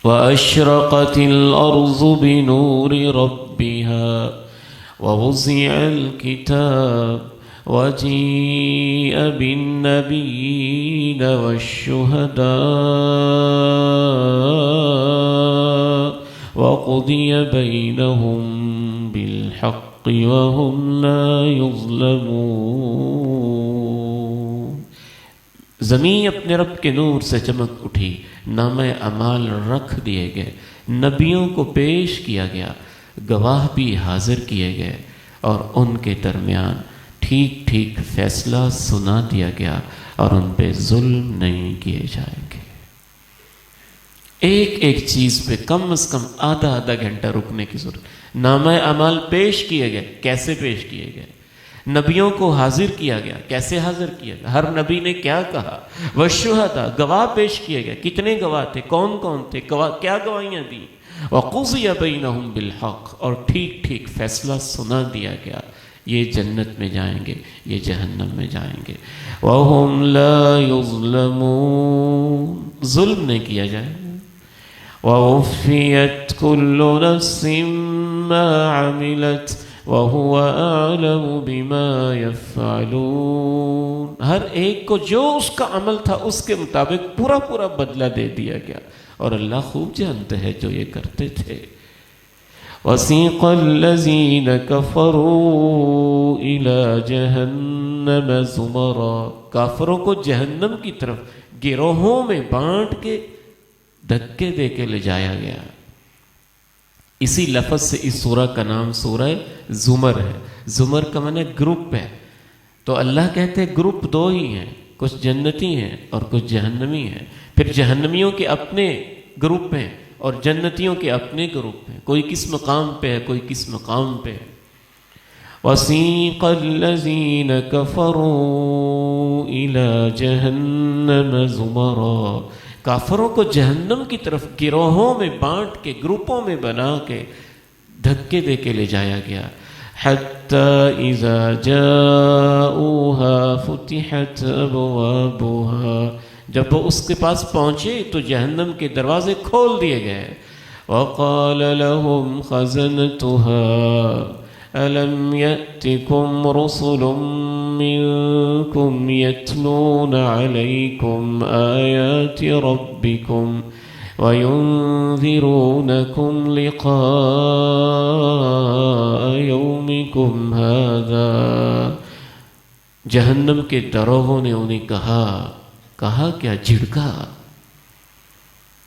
وأشرقت الأرض بنور ربها ووضع الكتاب وجيء بالنبيين والشهداء وقضي بينهم بالحق وهم لا يظلمون۔ زمین اپنے رب کے نور سے چمک اٹھی، نامہ اعمال رکھ دیے گئے، نبیوں کو پیش کیا گیا، گواہ بھی حاضر کیے گئے، اور ان کے درمیان ٹھیک ٹھیک فیصلہ سنا دیا گیا، اور ان پہ ظلم نہیں کیے جائیں گے۔ ایک ایک چیز پہ کم از کم آدھا گھنٹہ رکنے کی ضرورت۔ نامہ اعمال پیش کیے گئے، کیسے پیش کیے گئے؟ نبیوں کو حاضر کیا گیا، کیسے حاضر کیا گیا؟ ہر نبی نے کیا کہا؟ والشہداء، گواہ پیش کیے گئے، کتنے گواہ تھے، کون کون تھے، کیا گواہیاں دیں؟ وقضی بینہم بالحق، اور ٹھیک ٹھیک فیصلہ سنا دیا گیا، یہ جنت میں جائیں گے، یہ جہنم میں جائیں گے۔ وہم لا یظلمون، ظلم نہیں کیا جائے گا۔ ووفیت کل نفس ما عملت وَهُوَ أَعْلَمُ بِمَا يَفْعَلُونَ، ہر ایک کو جو اس کا عمل تھا اس کے مطابق پورا پورا بدلہ دے دیا گیا، اور اللہ خوب جانتے ہیں جو یہ کرتے تھے۔ وَسِيقَ الَّذِينَ كَفَرُوا إِلَى جَهَنَّمَ زُمَرًا، کافروں کو جہنم کی طرف گروہوں میں بانٹ کے دھکے دے کے لے جایا گیا۔ اسی لفظ سے اس سورہ کا نام سورہ زمر ہے۔ زمر کا معنی گروپ ہے، تو اللہ کہتے ہیں گروپ دو ہی ہیں، کچھ جنتی ہیں اور کچھ جہنمی ہیں۔ پھر جہنمیوں کے اپنے گروپ ہیں اور جنتیوں کے اپنے گروپ ہیں، کوئی کس مقام پہ ہے، کوئی کس مقام پہ ہے۔ وَسِيقَ الَّذِينَ كَفَرُوا إِلَى جَهَنَّمَ زُمَرًا، کافروں کو جہنم کی طرف گروہوں میں بانٹ کے، گروپوں میں بنا کے دھکے دے کے لے جایا گیا۔ حَتَّى إِذَا جَاءُوهَا فُتِحَتْ أَبْوَابُهَا، جب وہ اس کے پاس پہنچے تو جہنم کے دروازے کھول دیے گئے۔ وَقَالَ لَهُمْ خَزَنَتُهَا أَلَمْ يَأْتِكُمْ رُسُلٌ مِّنكُمْ يَتْلُونَ عَلَيْكُمْ آيَاتِ رَبِّكُمْ وَيُنذِرُونَكُمْ لِقَاءَ يَوْمِكُمْ هَذَا، جہنم کے دروغوں نے انہیں کہا کیا، جھڑکا،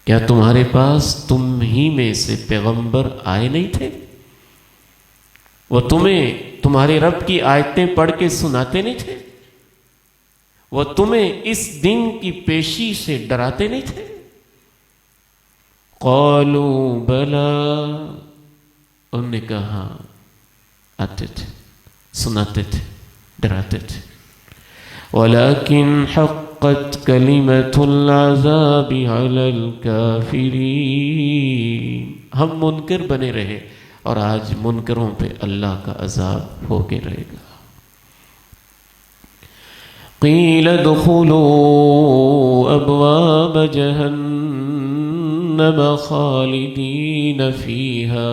کیا تمہارے پاس تم ہی میں سے پیغمبر آئے نہیں تھے؟ وہ تمہیں تمہارے رب کی آیتیں پڑھ کے سناتے نہیں تھے؟ وہ تمہیں اس دن کی پیشی سے ڈراتے نہیں تھے؟ قالوا بلا، انہوں نے کہا آتے تھے، سناتے تھے، ڈراتے تھے۔ ولكن حقت كلمة العذاب على الكافرين، ہم منکر بنے رہے اور آج منکروں پہ اللہ کا عذاب ہو کے رہے گا۔ قیل ادخلوا ابواب جہنم خالدین فیہا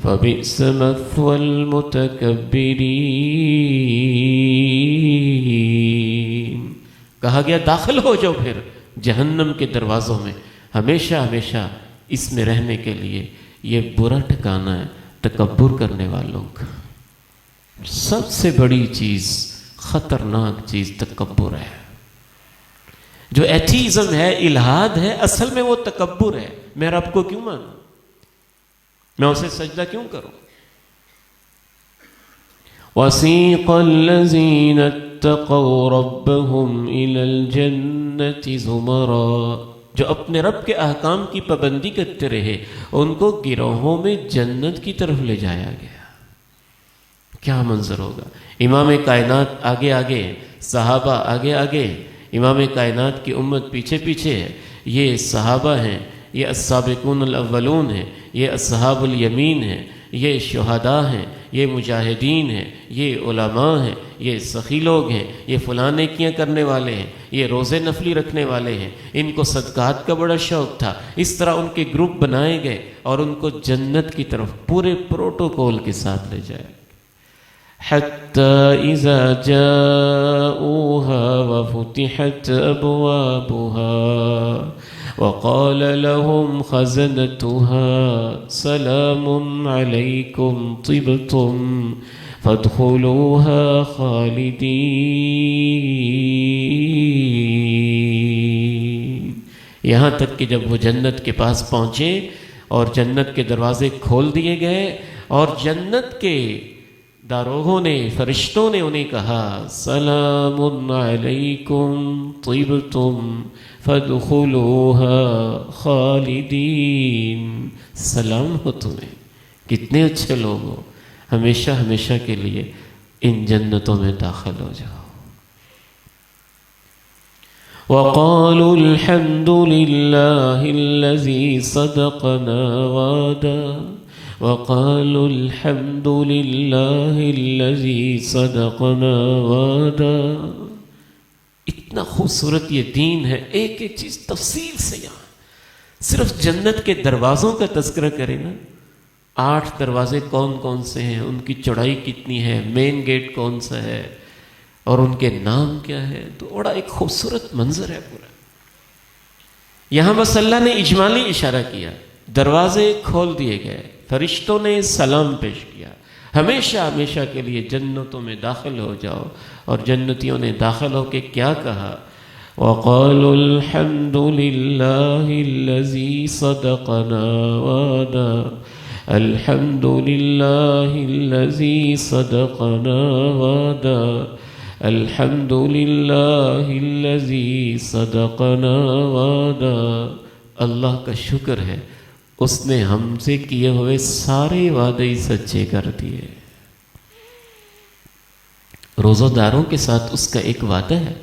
فبئس مثوى المتکبرین، کہا گیا داخل ہو جاؤ پھر جہنم کے دروازوں میں، ہمیشہ ہمیشہ اس میں رہنے کے لیے۔ یہ برا ٹھکانہ ہے تکبر کرنے والوں کا۔ سب سے بڑی چیز، خطرناک چیز تکبر ہے۔ جو ایتھیزم ہے، الہاد ہے، اصل میں وہ تکبر ہے۔ میں رب کو کیوں مانوں؟ میں اسے سجدہ کیوں کروں؟ وَسِيقَ الَّذِينَ اتَّقَوْا رَبَّهُمْ إِلَى الْجَنَّةِ زُمَرًا، جو اپنے رب کے احکام کی پابندی کرتے رہے، ان کو گروہوں میں جنت کی طرف لے جایا گیا۔ کیا منظر ہوگا؟ امام کائنات آگے آگے، صحابہ آگے آگے، امام کائنات کی امت پیچھے پیچھے ہے۔ یہ صحابہ ہیں، یہ السابقون الاولون ہیں، یہ اصحاب الیمین ہیں، یہ شہداء ہیں، یہ مجاہدین ہیں، یہ علماء ہیں، یہ سخی لوگ ہیں، یہ فلاں نیکیاں کرنے والے ہیں، یہ روزے نفلی رکھنے والے ہیں، ان کو صدقات کا بڑا شوق تھا. اس طرح ان کے گروپ بنائے گئے اور ان کو جنت کی طرف پورے پروٹوکول کے ساتھ لے جائے. حتى إذا جاءوها وفتحت أبوابها وقال لهم خزنتها سلام عليكم طبتم فادخلوها خالدين. یہاں تک کہ جب وہ جنت کے پاس پہنچے اور جنت کے دروازے کھول دیے گئے اور جنت کے داروغوں نے، فرشتوں نے انہیں کہا سلام علیکم طبتم فادخلوها خالدین، سلام ہو تمہیں، کتنے اچھے لوگ ہو، ہمیشہ ہمیشہ کے لیے ان جنتوں میں داخل ہو جاؤ. وقالوا الحمد لله الذي صدقنا وعده وقالوا الحمد لله الذي صدقنا وعده. اتنا خوبصورت یہ دین ہے، ایک ایک چیز تفصیل سے. یہاں صرف جنت کے دروازوں کا تذکرہ کریں نا، 8 دروازے کون کون سے ہیں، ان کی چوڑائی کتنی ہے، مین گیٹ کون سا ہے اور ان کے نام کیا ہے، تو بڑا ایک خوبصورت منظر ہے پورا. یہاں بس اللہ نے اجمالی اشارہ کیا، دروازے کھول دیے گئے، فرشتوں نے سلام پیش کیا، ہمیشہ ہمیشہ کے لیے جنتوں میں داخل ہو جاؤ. اور جنتیوں نے داخل ہو کے کیا کہا؟ وَقَالُوا الْحَمْدُ لِلَّهِ الَّذِي صَدَقَنَا وَعْدَهُ الْحَمْدُ لِلَّهِ الَّذِي صَدَقَنَا وَعْدَهُ الْحَمْدُ لِلَّهِ الَّذِي صَدَقَنَا وَعْدَهُ. اللہ کا شکر ہے، اس نے ہم سے کیے ہوئے سارے وعدے سچے کر دیے. روزہ داروں کے ساتھ اس کا ایک وعدہ ہے،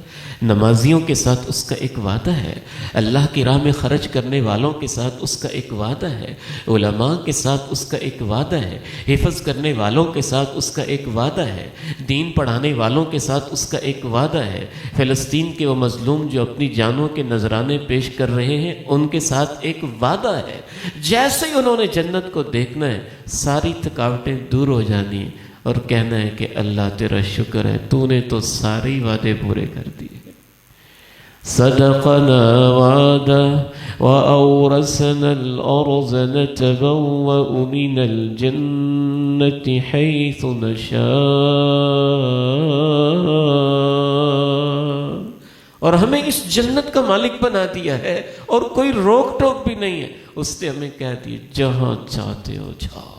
نمازیوں کے ساتھ اس کا ایک وعدہ ہے، اللہ کی راہ میں خرچ کرنے والوں کے ساتھ اس کا ایک وعدہ ہے، علماء کے ساتھ اس کا ایک وعدہ ہے، حفظ کرنے والوں کے ساتھ اس کا ایک وعدہ ہے، دین پڑھانے والوں کے ساتھ اس کا ایک وعدہ ہے، فلسطین کے وہ مظلوم جو اپنی جانوں کے نذرانے پیش کر رہے ہیں ان کے ساتھ ایک وعدہ ہے. جیسے ہی انہوں نے جنت کو دیکھنا ہے ساری تھکاوٹیں دور ہو جانی ہیں اور کہنا ہے کہ اللہ تیرا شکر ہے، تو نے تو سارے وعدے پورے کر دیے. صدقنا وعده وأورثنا الأرض نتبوأ من الجنة حيث نشاء. اور ہمیں اس جنت کا مالک بنا دیا ہے اور کوئی روک ٹوک بھی نہیں ہے، اس نے ہمیں کہہ دیا جہاں چاہتے ہو جاؤ.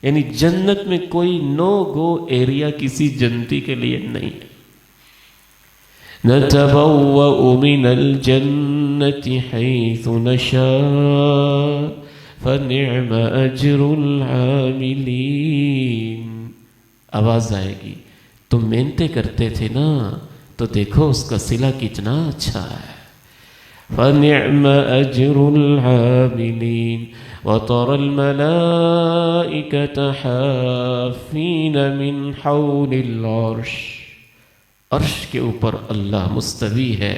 یعنی جنت میں کوئی نو گو ایریا کسی جنتی کے لیے نہیں ہے. نتبوأ من الجنة حيث نشاء فنعم أجر العاملين. آواز آئے گی، تم محنتیں کرتے تھے نا تو دیکھو اس کا صلہ کتنا اچھا ہے. فنعم أجر العاملين وترى الملائكة حافين من حول العرش. عرش کے اوپر اللہ مستوی ہے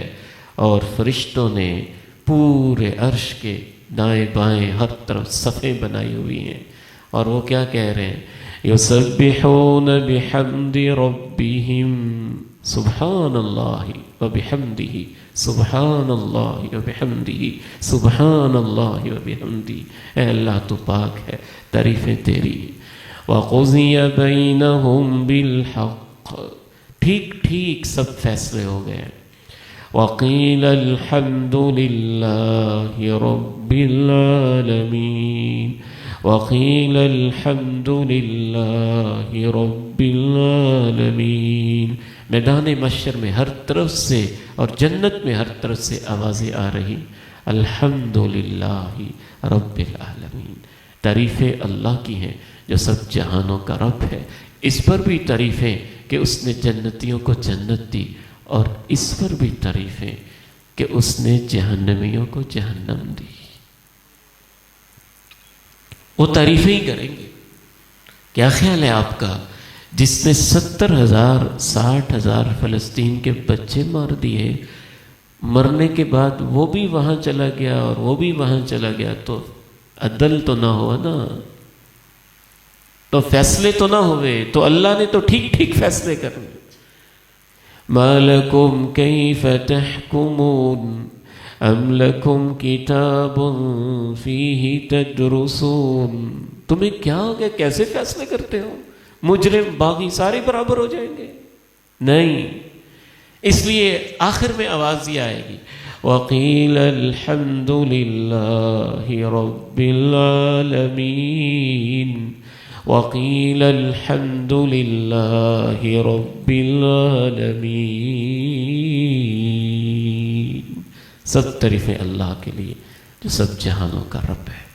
اور فرشتوں نے پورے عرش کے دائیں بائیں ہر طرف صفیں بنائی ہوئی ہیں اور وہ کیا کہہ رہے ہیں؟ یسبحون بحمد ربہم سبحان اللہ وبحمدہ سبحان اللہ وبحمدہ سبحان اللہ وبحمدہ. اے اللہ تو پاک ہے، تعریفیں تیری. وقضی بینہم بالحق. ٹھیک ٹھیک سب فیصلے ہو گئے. وقیل الحمد للہ رب العالمین. وقیل الحمد للہ رب العالمین. میدان محشر میں ہر طرف سے اور جنت میں ہر طرف سے آوازیں آ رہی، الحمد للہ رب العالمین. تعریفیں اللہ کی ہیں جو سب جہانوں کا رب ہے. اس پر بھی تعریفیں کہ اس نے جنتیوں کو جنت دی اور اس پر بھی تعریفیں کہ اس نے جہنمیوں کو جہنم دی. وہ تعریفیں ہی کریں گے. کیا خیال ہے آپ کا؟ جس نے 70,000 60,000 فلسطین کے بچے مار دیے، مرنے کے بعد وہ بھی وہاں چلا گیا اور وہ بھی وہاں چلا گیا، تو عدل تو نہ ہوا نا، تو فیصلے تو نہ ہوئے، تو اللہ نے تو ٹھیک ٹھیک فیصلے کرنے۔ ما لکم کیف تحکمون ام لکم کتاب فیہ تدرسون، تمہیں کیا ہو گیا، کیسے فیصلے کرتے ہو؟ مجرم باغی سارے برابر ہو جائیں گے؟ نہیں، اس لیے آخر میں آواز یہ آئے گی، وَقِيلَ الْحَمْدُ لِلَّهِ رَبِّ الْعَالَمِينَ، وَقِيلَ الْحَمْدُ لِلَّهِ رَبِّ الْعَالَمِينَ، سب تعریفیں اللہ کے لیے جو سب جہانوں کا رب ہے۔